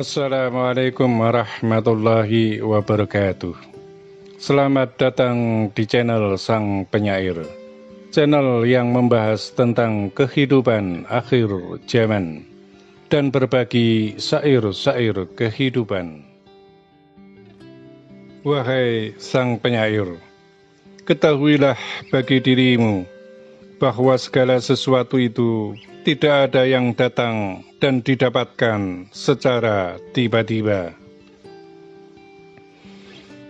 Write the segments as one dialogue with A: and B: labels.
A: Assalamualaikum warahmatullahi wabarakatuh. Selamat datang di channel Sang Penyair, channel yang membahas tentang kehidupan akhir zaman dan berbagi syair-syair kehidupan. Wahai Sang Penyair, ketahuilah bagi dirimu bahwa segala sesuatu itu tidak ada yang datang dan didapatkan secara tiba-tiba.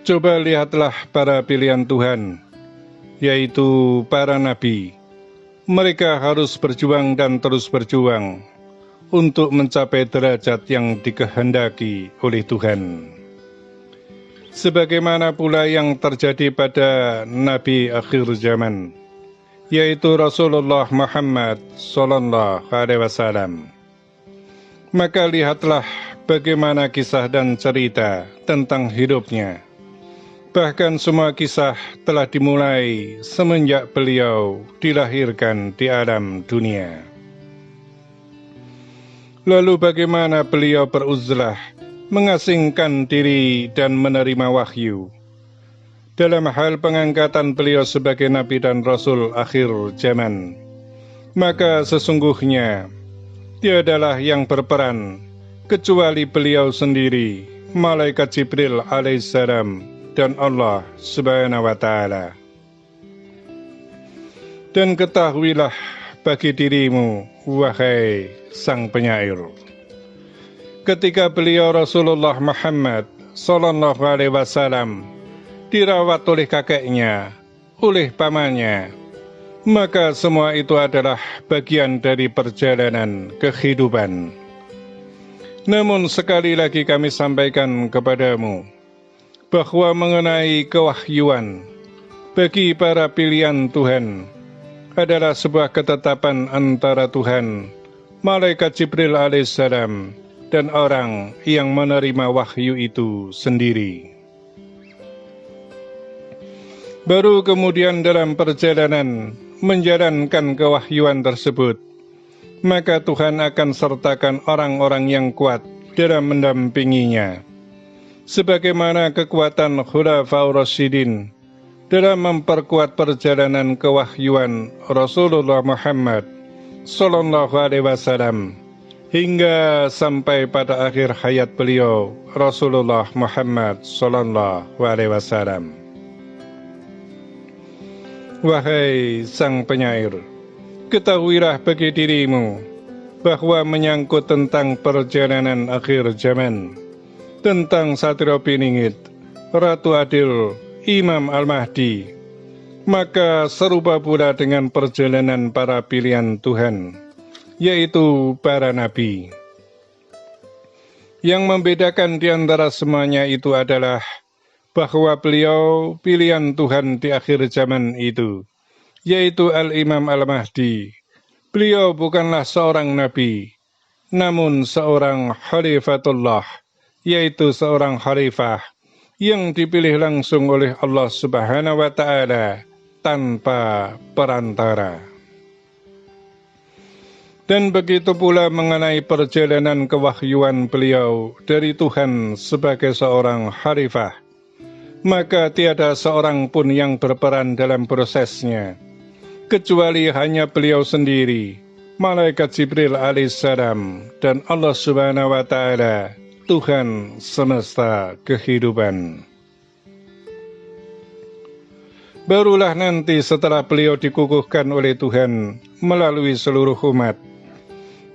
A: Coba lihatlah para pilihan Tuhan, yaitu para nabi. Mereka harus berjuang dan terus berjuang untuk mencapai derajat yang dikehendaki oleh Tuhan. Sebagaimana pula yang terjadi pada Nabi akhir zaman, yaitu Rasulullah Muhammad Sallallahu Alaihi Wasallam. Maka lihatlah bagaimana kisah dan cerita tentang hidupnya. Bahkan semua kisah telah dimulai semenjak beliau dilahirkan di alam dunia. Lalu bagaimana beliau beruzlah, mengasingkan diri dan menerima wahyu. Dalam hal pengangkatan beliau sebagai Nabi dan Rasul akhir zaman, maka sesungguhnya tiadalah yang berperan kecuali beliau sendiri, Malaikat Jibril alaihissalam, dan Allah subhanahu wa ta'ala. Dan ketahuilah bagi dirimu, wahai Sang Penyair, ketika beliau Rasulullah Muhammad Sallallahu Alaihi Wasallam dirawat oleh kakeknya, oleh pamannya, maka semua itu adalah bagian dari perjalanan kehidupan. Namun sekali lagi kami sampaikan kepadamu bahwa mengenai kewahyuan bagi para pilihan Tuhan adalah sebuah ketetapan antara Tuhan, Malaikat Jibril alaihissalam, dan orang yang menerima wahyu itu sendiri. Baru kemudian dalam perjalanan menjalankan kewahyuan tersebut, maka Tuhan akan sertakan orang-orang yang kuat dalam mendampinginya, sebagaimana kekuatan Khulafaur Rasyidin dalam memperkuat perjalanan kewahyuan Rasulullah Muhammad Sallallahu Alaihi Wasallam hingga sampai pada akhir hayat beliau Rasulullah Muhammad Sallallahu Alaihi Wasallam. Wahai Sang Penyair, ketahuilah bagi dirimu bahwa menyangkut tentang perjalanan akhir zaman, tentang Satrio Piningit, Ratu Adil, Imam Al-Mahdi, maka serupa pula dengan perjalanan para pilihan Tuhan, yaitu para nabi. Yang membedakan di antara semuanya itu adalah bahwa beliau pilihan Tuhan di akhir zaman itu, yaitu Al-Imam Al-Mahdi. Beliau bukanlah seorang nabi, namun seorang khalifatullah, yaitu seorang khalifah yang dipilih langsung oleh Allah Subhanahu wa ta'ala tanpa perantara. Dan begitu pula mengenai perjalanan kewahyuan beliau dari Tuhan sebagai seorang khalifah, maka tiada seorang pun yang berperan dalam prosesnya, kecuali hanya beliau sendiri, Malaikat Jibril alaihissalam, dan Allah subhanahu wa ta'ala, Tuhan semesta kehidupan. Barulah nanti setelah beliau dikukuhkan oleh Tuhan melalui seluruh umat,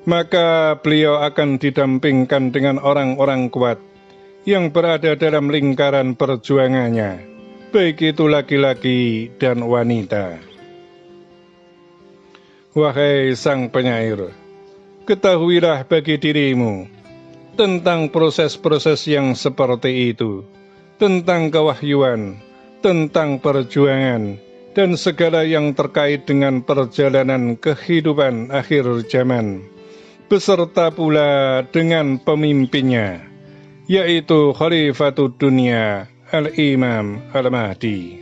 A: maka beliau akan didampingkan dengan orang-orang kuat yang berada dalam lingkaran perjuangannya, baik itu laki-laki dan wanita. Wahai Sang Penyair, ketahuilah bagi dirimu tentang proses-proses yang seperti itu, tentang kewahyuan, tentang perjuangan, dan segala yang terkait dengan perjalanan kehidupan akhir zaman, beserta pula dengan pemimpinnya, yaitu Khalifatud Dunia Al-Imam Al-Mahdi.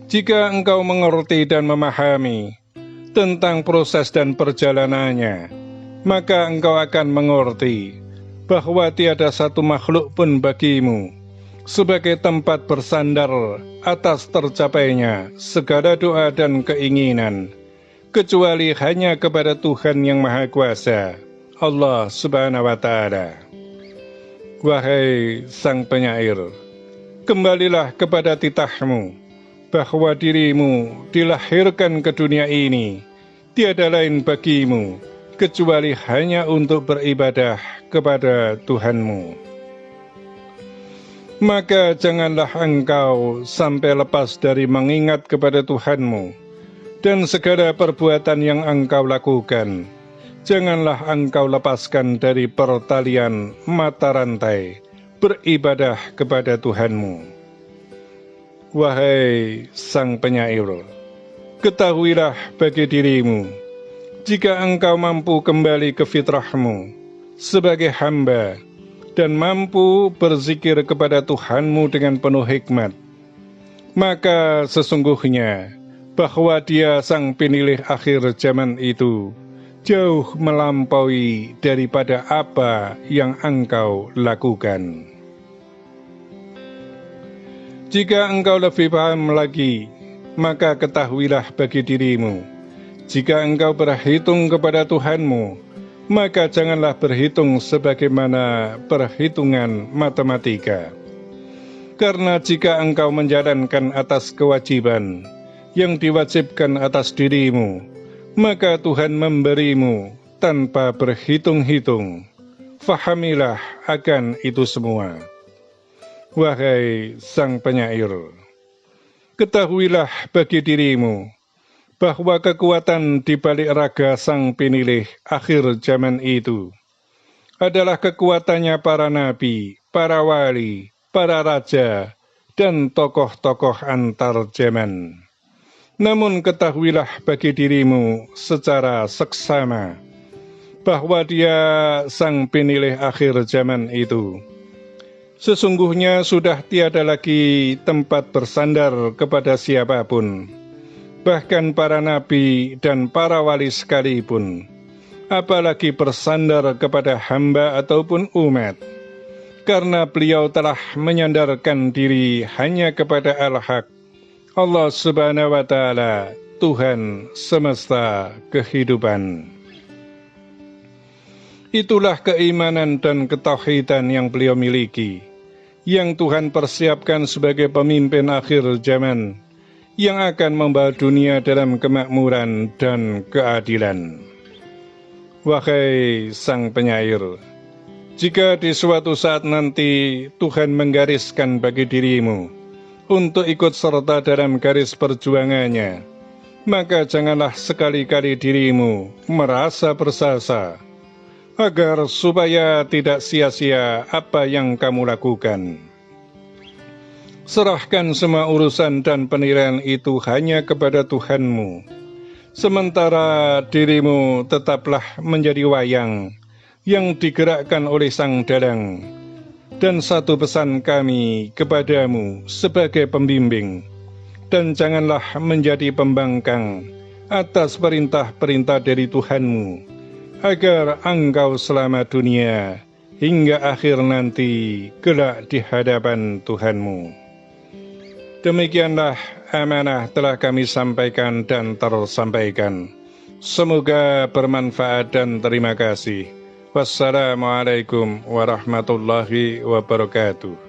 A: Jika engkau mengerti dan memahami tentang proses dan perjalanannya, maka engkau akan mengerti bahwa tiada satu makhluk pun bagimu sebagai tempat bersandar atas tercapainya segala doa dan keinginan, kecuali hanya kepada Tuhan yang Maha Kuasa, Allah Subhanahu wa Ta'ala. Wahai Sang Penyair, kembalilah kepada titahmu, bahwa dirimu dilahirkan ke dunia ini tiada lain bagimu kecuali hanya untuk beribadah kepada Tuhanmu. Maka janganlah engkau sampai lepas dari mengingat kepada Tuhanmu dan segala perbuatan yang engkau lakukan. Janganlah engkau lepaskan dari pertalian mata rantai beribadah kepada Tuhanmu. Wahai Sang Penyair, ketahuilah bagi dirimu, jika engkau mampu kembali ke fitrahmu sebagai hamba dan mampu berzikir kepada Tuhanmu dengan penuh hikmat, maka sesungguhnya bahwa Dia Sang Penilih akhir zaman itu jauh melampaui daripada apa yang engkau lakukan. Jika engkau lebih paham lagi, maka ketahuilah bagi dirimu, jika engkau berhitung kepada Tuhanmu, maka janganlah berhitung sebagaimana perhitungan matematika. Karena jika engkau menjalankan atas kewajiban yang diwajibkan atas dirimu, maka Tuhan memberimu tanpa berhitung-hitung. Fahamilah akan itu semua. Wahai Sang Penyair, ketahuilah bagi dirimu bahwa kekuatan di balik raga Sang Penilih akhir zaman itu adalah kekuatannya para nabi, para wali, para raja, dan tokoh-tokoh antar zaman. Namun ketahuilah bagi dirimu secara seksama bahwa Dia Sang Penilih akhir zaman itu sesungguhnya sudah tiada lagi tempat bersandar kepada siapapun, bahkan para nabi dan para wali sekalipun, apalagi bersandar kepada hamba ataupun umat, karena beliau telah menyandarkan diri hanya kepada Al-Haq, Allah Subhanahu wa Ta'ala, Tuhan semesta kehidupan. Itulah keimanan dan ketauhidan yang beliau miliki, yang Tuhan persiapkan sebagai pemimpin akhir zaman, yang akan membawa dunia dalam kemakmuran dan keadilan. Wahai Sang Penyair, jika di suatu saat nanti Tuhan menggariskan bagi dirimu untuk ikut serta dalam garis perjuangannya, maka janganlah sekali-kali dirimu merasa bersasa, agar supaya tidak sia-sia apa yang kamu lakukan. Serahkan semua urusan dan penilaian itu hanya kepada Tuhanmu, sementara dirimu tetaplah menjadi wayang yang digerakkan oleh Sang Dalang. Dan satu pesan kami kepadamu sebagai pembimbing, dan janganlah menjadi pembangkang atas perintah-perintah dari Tuhanmu, agar engkau selamat dunia hingga akhir nanti kelak di hadapan Tuhanmu. Demikianlah amanah telah kami sampaikan dan tersampaikan. Semoga bermanfaat dan terima kasih. Wassalamualaikum warahmatullahi wabarakatuh.